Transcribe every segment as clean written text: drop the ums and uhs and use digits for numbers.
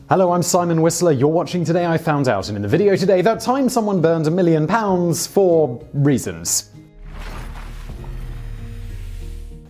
Hello, I'm Simon Whistler, you're watching Today I Found Out, and in the video today, that time someone burned £1 million for reasons.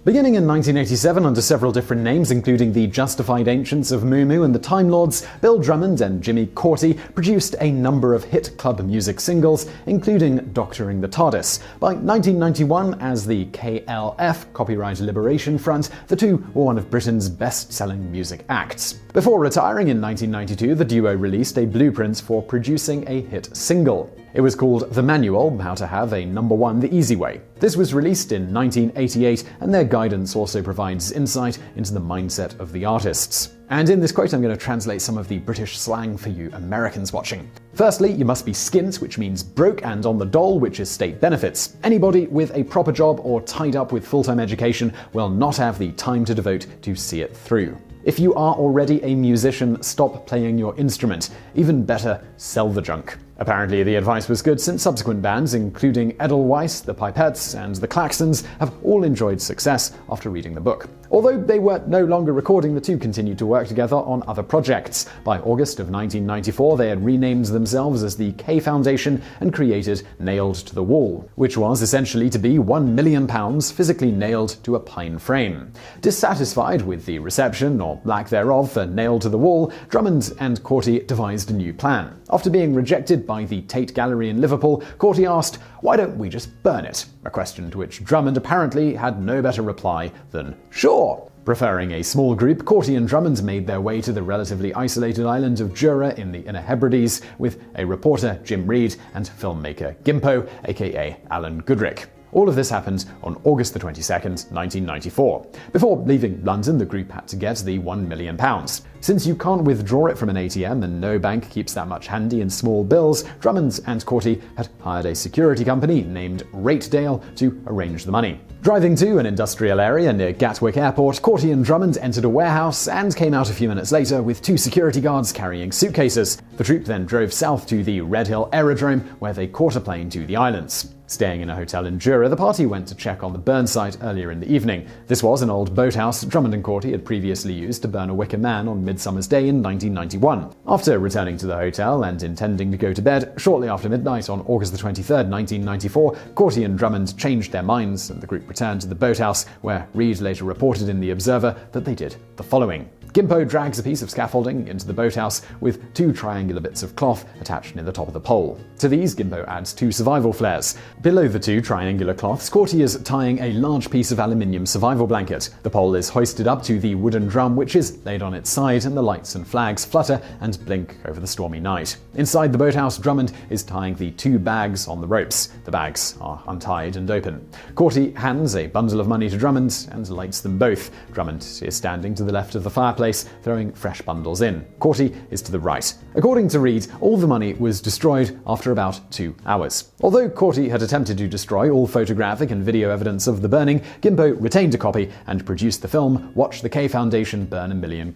Beginning in 1987 under several different names, including the Justified Ancients of Moo Moo and the Time Lords, Bill Drummond and Jimmy Cauty produced a number of hit club music singles, including Doctoring the TARDIS. By 1991, as the KLF, Copyright Liberation Front, the two were one of Britain's best-selling music acts. Before retiring in 1992, the duo released a blueprint for producing a hit single. It was called The Manual: How to Have a #1 the Easy Way. This was released in 1988, and their guidance also provides insight into the mindset of the artists. And in this quote, I'm going to translate some of the British slang for you Americans watching. Firstly, you must be skint, which means broke, and on the dole, which is state benefits. Anybody with a proper job or tied up with full-time education will not have the time to devote to see it through. If you are already a musician, stop playing your instrument. Even better, sell the junk. Apparently, the advice was good, since subsequent bands, including Edelweiss, the Pipettes, and the Claxons, have all enjoyed success after reading the book. Although they were no longer recording, the two continued to work together on other projects. By August of 1994, they had renamed themselves as the K Foundation and created Nailed to the Wall, which was essentially to be £1 million physically nailed to a pine frame. Dissatisfied with the reception, or lack thereof, for Nailed to the Wall, Drummond and Cauty devised a new plan. After being rejected by the Tate Gallery in Liverpool, Cauty asked, "Why don't we just burn it?" A question to which Drummond apparently had no better reply than "Sure." Preferring a small group, Cauty and Drummond made their way to the relatively isolated island of Jura in the Inner Hebrides with a reporter, Jim Reed, and filmmaker Gimpo, aka Alan Goodrick. All of this happened on August 22nd, 1994. Before leaving London, the group had to get the £1 million. Since you can't withdraw it from an ATM and no bank keeps that much handy in small bills, Drummond and Cauty had hired a security company named Rategale to arrange the money. Driving to an industrial area near Gatwick Airport, Cauty and Drummond entered a warehouse and came out a few minutes later with two security guards carrying suitcases. The troupe then drove south to the Red Hill Aerodrome, where they caught a plane to the islands. Staying in a hotel in Jura, the party went to check on the burn site earlier in the evening. This was an old boathouse Drummond and Cauty had previously used to burn a wicker man on Midsummer's Day in 1991. After returning to the hotel and intending to go to bed, shortly after midnight on August 23rd, 1994, Cauty and Drummond changed their minds and the group returned to the boathouse, where Reed later reported in The Observer that they did the following. Gimpo drags a piece of scaffolding into the boathouse with two triangular bits of cloth attached near the top of the pole. To these, Gimpo adds two survival flares. Below the two triangular cloths, Cauty is tying a large piece of aluminium survival blanket. The pole is hoisted up to the wooden drum, which is laid on its side, and the lights and flags flutter and blink over the stormy night. Inside the boathouse, Drummond is tying the two bags on the ropes. The bags are untied and open. Cauty hands a bundle of money to Drummond and lights them both. Drummond is standing to the left of the fireplace, throwing fresh bundles in. Cauty is to the right. According to Reed, all the money was destroyed after about 2 hours. Although Cauty had attempted to destroy all photographic and video evidence of the burning, Gimpo retained a copy and produced the film Watch the K Foundation Burn £1 Million.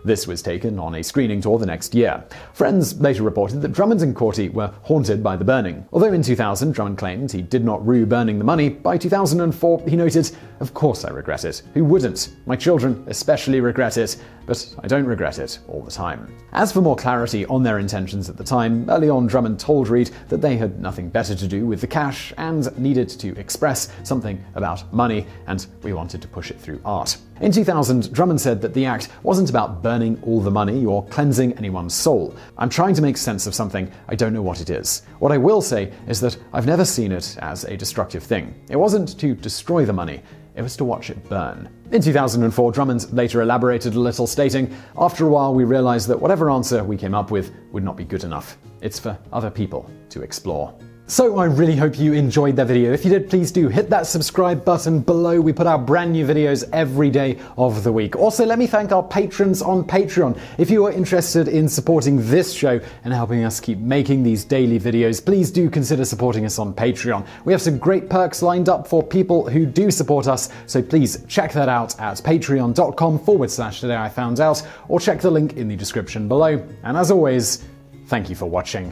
This was taken on a screening tour the next year. Friends later reported that Drummond and Cauty were haunted by the burning. Although in 2000, Drummond claimed he did not rue burning the money, by 2004 he noted, "Of course I regret it. Who wouldn't? My children especially regret it, but I don't regret it all the time." As for more clarity on their intentions at the time, early on Drummond told Reed that they had nothing better to do with the cash and needed to express something about money, and we wanted to push it through art. In 2000, Drummond said that the act wasn't about burning all the money or cleansing anyone's soul. "I'm trying to make sense of something, I don't know what it is. What I will say is that I've never seen it as a destructive thing. It wasn't to destroy the money, it was to watch it burn." In 2004, Drummond later elaborated a little, stating, "After a while we realized that whatever answer we came up with would not be good enough. It's for other people to explore." So I really hope you enjoyed that video. If you did, please do hit that subscribe button below. We put out brand new videos every day of the week. Also, let me thank our patrons on Patreon. If you are interested in supporting this show and helping us keep making these daily videos, please do consider supporting us on Patreon. We have some great perks lined up for people who do support us, so please check that out at patreon.com/TodayIFoundOut, or check the link in the description below. And as always, thank you for watching.